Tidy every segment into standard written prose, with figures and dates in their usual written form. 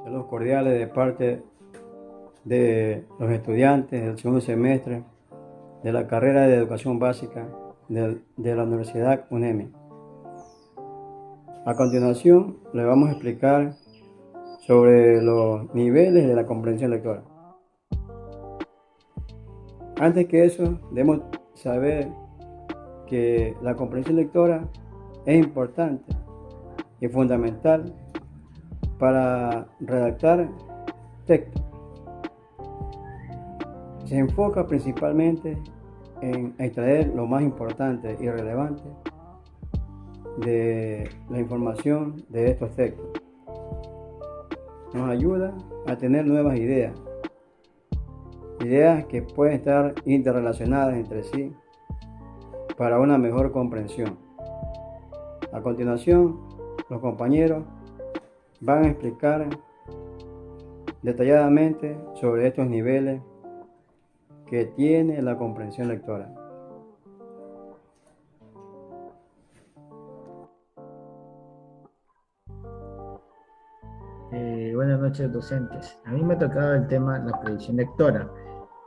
Saludos cordiales de parte de los estudiantes del segundo semestre de la carrera de Educación Básica de la Universidad UNEMI. A continuación, le vamos a explicar sobre los niveles de la comprensión lectora. Antes que eso, debemos saber que la comprensión lectora es importante y fundamental para redactar textos. Se enfoca principalmente en extraer lo más importante y relevante de la información de estos textos. Nos ayuda a tener nuevas ideas que pueden estar interrelacionadas entre sí para una mejor comprensión. A continuación, los compañeros van a explicar detalladamente sobre estos niveles que tiene la comprensión lectora. Buenas noches, docentes. A mí me ha tocado el tema la predicción lectora.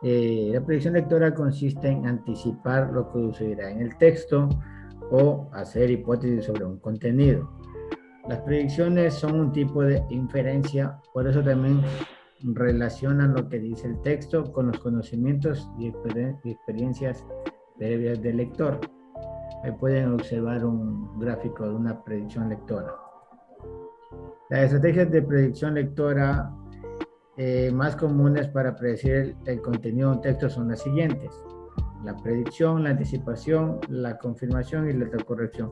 La predicción lectora consiste en anticipar lo que sucederá en el texto o hacer hipótesis sobre un contenido. Las predicciones son un tipo de inferencia, por eso también relacionan lo que dice el texto con los conocimientos y experiencias previas del lector. Ahí pueden observar un gráfico de una predicción lectora. Las estrategias de predicción lectora más comunes para predecir el contenido de un texto son las siguientes: la predicción, la anticipación, la confirmación y la corrección.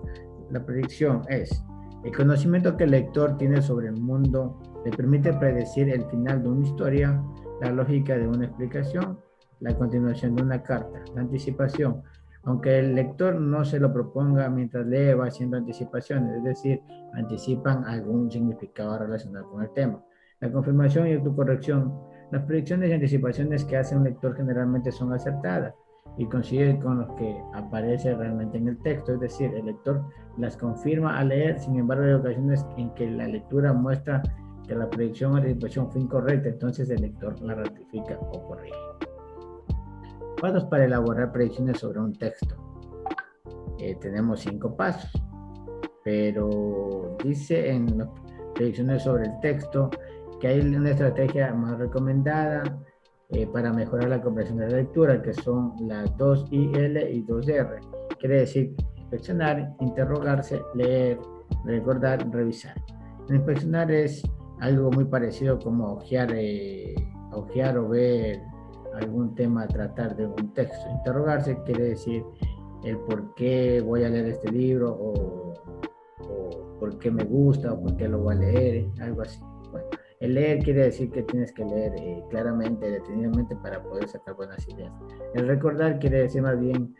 La predicción es el conocimiento que el lector tiene sobre el mundo, le permite predecir el final de una historia, la lógica de una explicación, la continuación de una carta. La anticipación, aunque el lector no se lo proponga mientras lee, va haciendo anticipaciones, es decir, anticipan algún significado relacionado con el tema. La confirmación y autocorrección. Las predicciones y anticipaciones que hace un lector generalmente son acertadas y coinciden con los que aparece realmente en el texto, es decir, el lector las confirma al leer. Sin embargo, hay ocasiones en que la lectura muestra que la predicción o anticipación fue incorrecta, entonces el lector la ratifica o corrige. Pasos para elaborar predicciones sobre un texto. Tenemos 5 pasos, pero dice en las predicciones sobre el texto que hay una estrategia más recomendada para mejorar la comprensión de la lectura, que son las 2IL y 2R. Quiere decir inspeccionar, interrogarse, leer, recordar, revisar. Inspeccionar es algo muy parecido como ojear o ver algún tema a tratar de un texto. Interrogarse quiere decir el por qué voy a leer este libro o por qué me gusta o por qué lo voy a leer, algo así. Bueno, el leer quiere decir que tienes que leer claramente, detenidamente para poder sacar buenas ideas. El recordar quiere decir más bien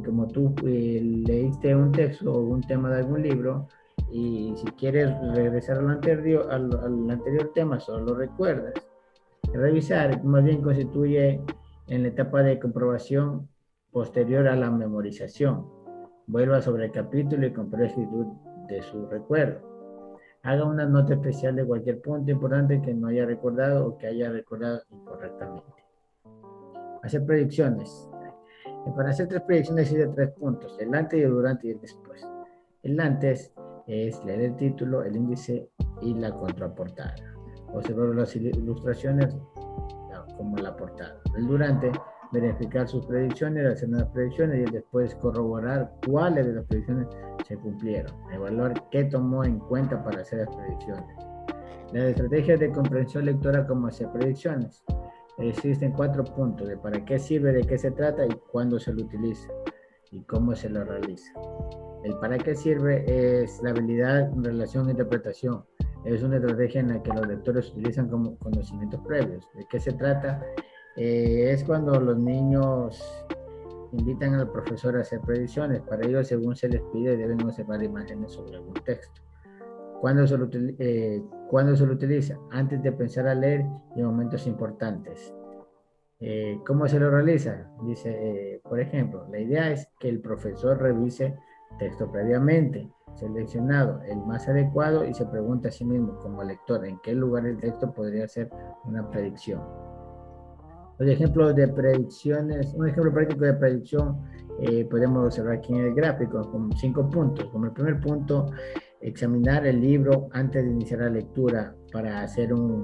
como tú leíste un texto o un tema de algún libro y si quieres regresar al anterior tema, solo lo recuerdas. Revisar más bien constituye en la etapa de comprobación posterior a la memorización. Vuelva sobre el capítulo y compruebe de su recuerdo. Haga una nota especial de cualquier punto importante que no haya recordado o que haya recordado incorrectamente. Hacer predicciones. Para hacer 3 predicciones existen 3 puntos: el antes, el durante y el después. El antes es leer el título, el índice y la contraportada. Observar las ilustraciones como la portada. El durante, verificar sus predicciones, hacer unas predicciones y el después corroborar cuáles de las predicciones se cumplieron. Evaluar qué tomó en cuenta para hacer las predicciones. Las estrategias de comprensión lectora como hacer predicciones. Existen 4 puntos: de para qué sirve, de qué se trata y cuándo se lo utiliza y cómo se lo realiza. El para qué sirve es la habilidad, relación e interpretación. Es una estrategia en la que los lectores utilizan como conocimientos previos. ¿De qué se trata? Es cuando los niños invitan al profesor a hacer predicciones. Para ello, según se les pide, deben observar imágenes sobre algún texto. ¿Cuándo se lo utiliza? Antes de pensar a leer y en momentos importantes. ¿Cómo se lo realiza? Dice, por ejemplo, la idea es que el profesor revise texto previamente. seleccionado el más adecuado y se pregunta a sí mismo como lector en qué lugar del texto podría ser una predicción. Los ejemplos de predicciones, un ejemplo práctico de predicción podemos observar aquí en el gráfico con 5 puntos. Como el primer punto, examinar el libro antes de iniciar la lectura para hacer un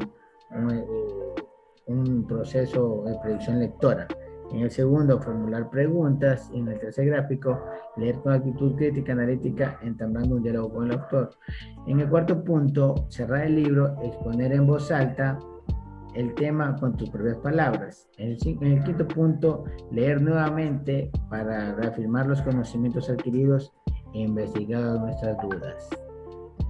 proceso de predicción lectora. En el segundo, formular preguntas. Y en el tercer gráfico, leer con actitud crítica, analítica, entablando un diálogo con el autor. En el cuarto punto, cerrar el libro, exponer en voz alta el tema con tus propias palabras. En el quinto punto, leer nuevamente para reafirmar los conocimientos adquiridos e investigar nuestras dudas.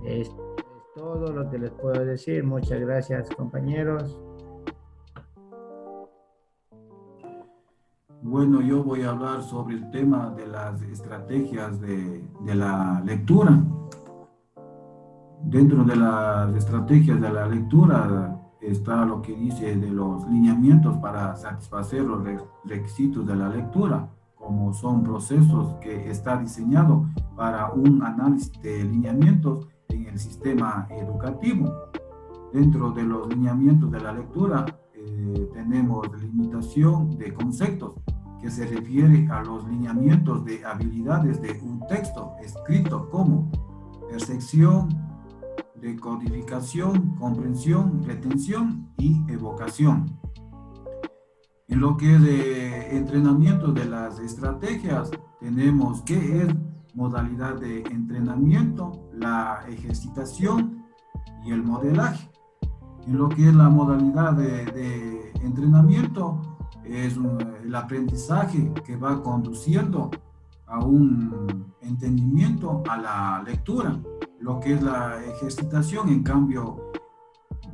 Esto es todo lo que les puedo decir. Muchas gracias, compañeros. Bueno, yo voy a hablar sobre el tema de las estrategias de la lectura. Dentro de las estrategias de la lectura está lo que dice de los lineamientos para satisfacer los requisitos de la lectura, como son procesos que está diseñado para un análisis de lineamientos en el sistema educativo. Dentro de los lineamientos de la lectura tenemos limitación de conceptos, que se refiere a los lineamientos de habilidades de un texto escrito como percepción, decodificación, comprensión, retención y evocación. En lo que es de entrenamiento de las estrategias, tenemos qué es modalidad de entrenamiento, la ejercitación y el modelaje. En lo que es la modalidad de entrenamiento, es el aprendizaje que va conduciendo a un entendimiento a la lectura. Lo que es la ejercitación, en cambio,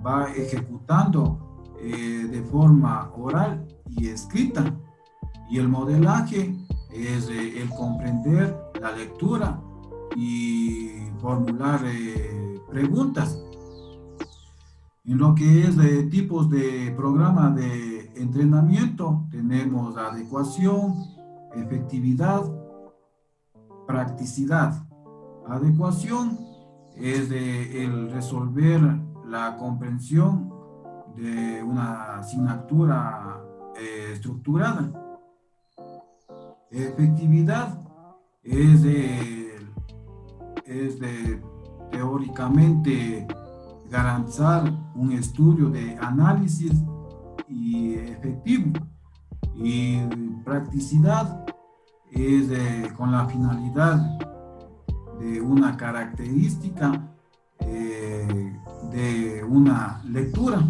va ejecutando de forma oral y escrita. Y el modelaje es el comprender la lectura y formular preguntas. En lo que es de tipos de programa de entrenamiento, tenemos adecuación, efectividad, practicidad. Adecuación es el resolver la comprensión de una asignatura estructurada. Efectividad es de teóricamente garantizar un estudio de análisis y efectivo. Y practicidad es con la finalidad de una característica de una lectura.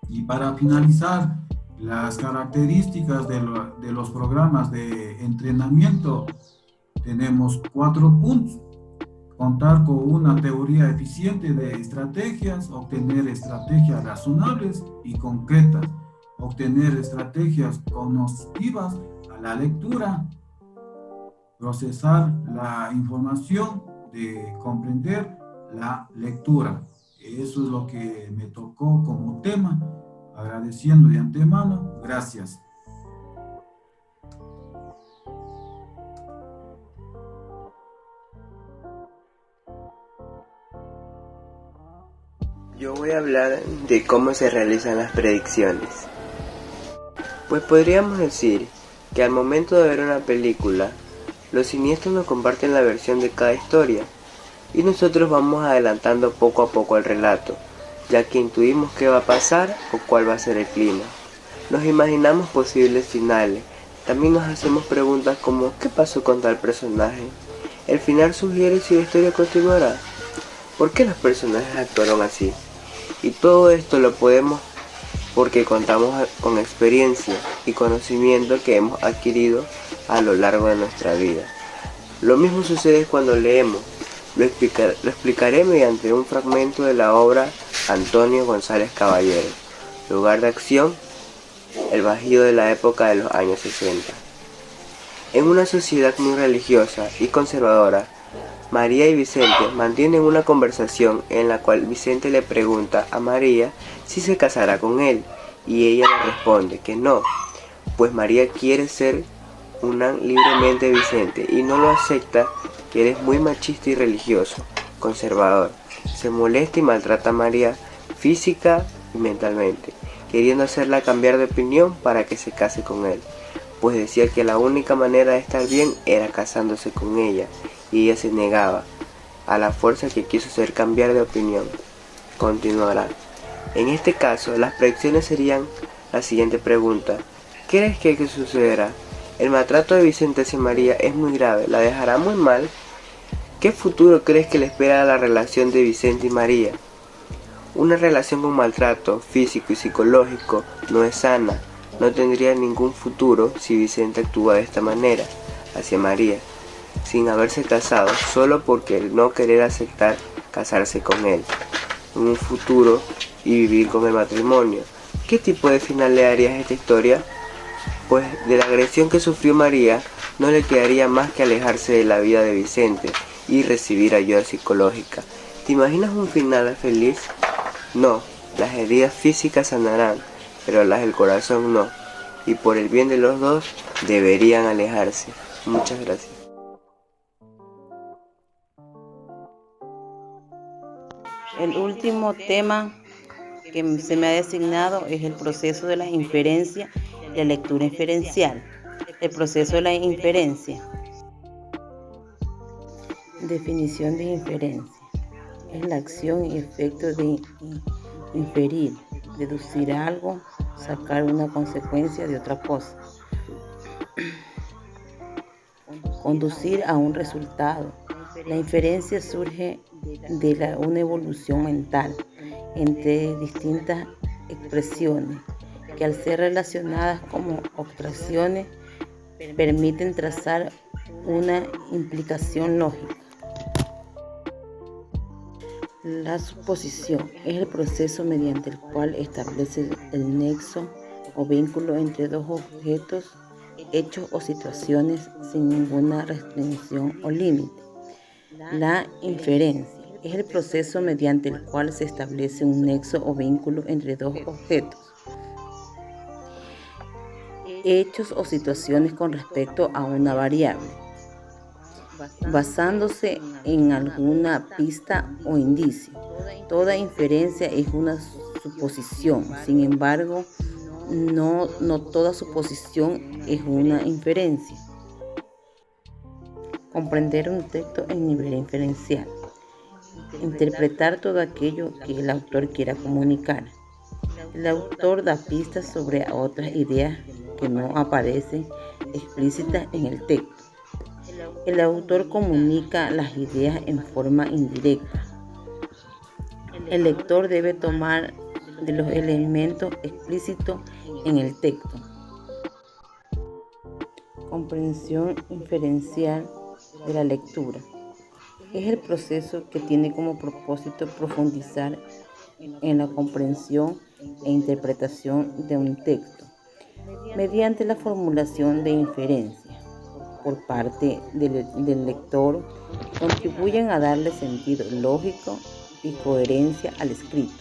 Y para finalizar, las características de los programas de entrenamiento, tenemos 4 puntos. Contar con una teoría eficiente de estrategias, obtener estrategias razonables y concretas, obtener estrategias cognitivas a la lectura, procesar la información, de comprender la lectura. Eso es lo que me tocó como tema, agradeciendo de antemano. Gracias. Yo voy a hablar de cómo se realizan las predicciones. Pues podríamos decir que al momento de ver una película, los cineastas nos comparten la versión de cada historia y nosotros vamos adelantando poco a poco el relato, ya que intuimos qué va a pasar o cuál va a ser el clima. Nos imaginamos posibles finales, también nos hacemos preguntas como ¿qué pasó con tal personaje? ¿El final sugiere si la historia continuará? ¿Por qué los personajes actuaron así? Y todo esto lo podemos porque contamos con experiencia y conocimiento que hemos adquirido a lo largo de nuestra vida. Lo mismo sucede cuando leemos. Lo explicaré mediante un fragmento de la obra Antonio González Caballero. Lugar de acción, el Bajío de la época de los años 60. En una sociedad muy religiosa y conservadora, María y Vicente mantienen una conversación en la cual Vicente le pregunta a María si se casará con él y ella le responde que no, pues María quiere ser una libremente Vicente y no lo acepta que él es muy machista y religioso, conservador. Se molesta y maltrata a María física y mentalmente, queriendo hacerla cambiar de opinión para que se case con él, pues decía que la única manera de estar bien era casándose con ella, y ella se negaba, a la fuerza que quiso hacer cambiar de opinión. Continuará. En este caso, las predicciones serían la siguiente pregunta: ¿qué crees que sucederá? El maltrato de Vicente hacia María es muy grave, ¿la dejará muy mal? ¿Qué futuro crees que le espera a la relación de Vicente y María? Una relación con maltrato físico y psicológico no es sana, no tendría ningún futuro si Vicente actúa de esta manera hacia María, sin haberse casado, solo porque el no querer aceptar casarse con él en un futuro y vivir con el matrimonio. ¿Qué tipo de final le darías a esta historia? Pues de la agresión que sufrió María no le quedaría más que alejarse de la vida de Vicente y recibir ayuda psicológica. ¿Te imaginas un final feliz? No, las heridas físicas sanarán, pero las del corazón no, y por el bien de los dos deberían alejarse. Muchas gracias. El último tema que se me ha designado es el proceso de la inferencia y la lectura inferencial. El proceso de la inferencia. Definición de inferencia. Es la acción y efecto de inferir, deducir algo, sacar una consecuencia de otra cosa. Conducir a un resultado. La inferencia surge de una evolución mental entre distintas expresiones que, al ser relacionadas como abstracciones, permiten trazar una implicación lógica. La suposición es el proceso mediante el cual establece el nexo o vínculo entre dos objetos, hechos o situaciones sin ninguna restricción o límite. La inferencia es el proceso mediante el cual se establece un nexo o vínculo entre dos objetos, hechos o situaciones con respecto a una variable, basándose en alguna pista o indicio. Toda inferencia es una suposición, sin embargo, no toda suposición es una inferencia. Comprender un texto en nivel inferencial. Interpretar todo aquello que el autor quiera comunicar. El autor da pistas sobre otras ideas que no aparecen explícitas en el texto. El autor comunica las ideas en forma indirecta. El lector debe tomar de los elementos explícitos en el texto. Comprensión inferencial de la lectura. Es el proceso que tiene como propósito profundizar en la comprensión e interpretación de un texto mediante la formulación de inferencias por parte del lector, contribuyen a darle sentido lógico y coherencia al escrito.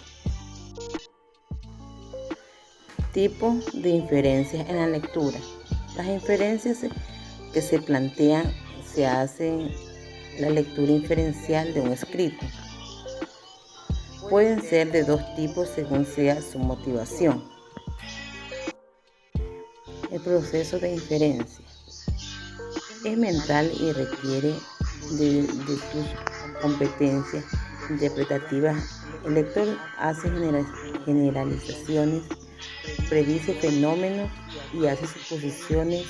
Tipos de inferencias en la lectura. Las inferencias que se plantean se hacen la lectura inferencial de un escrito. Pueden ser de dos tipos según sea su motivación. El proceso de inferencia es mental y requiere de tus competencias interpretativas. El lector hace generalizaciones, predice fenómenos y hace suposiciones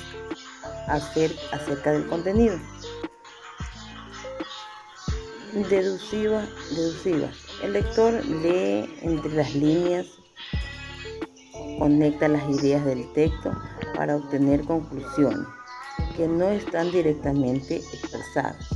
acerca del contenido. Deductiva. El lector lee entre las líneas, conecta las ideas del texto para obtener conclusiones que no están directamente expresadas.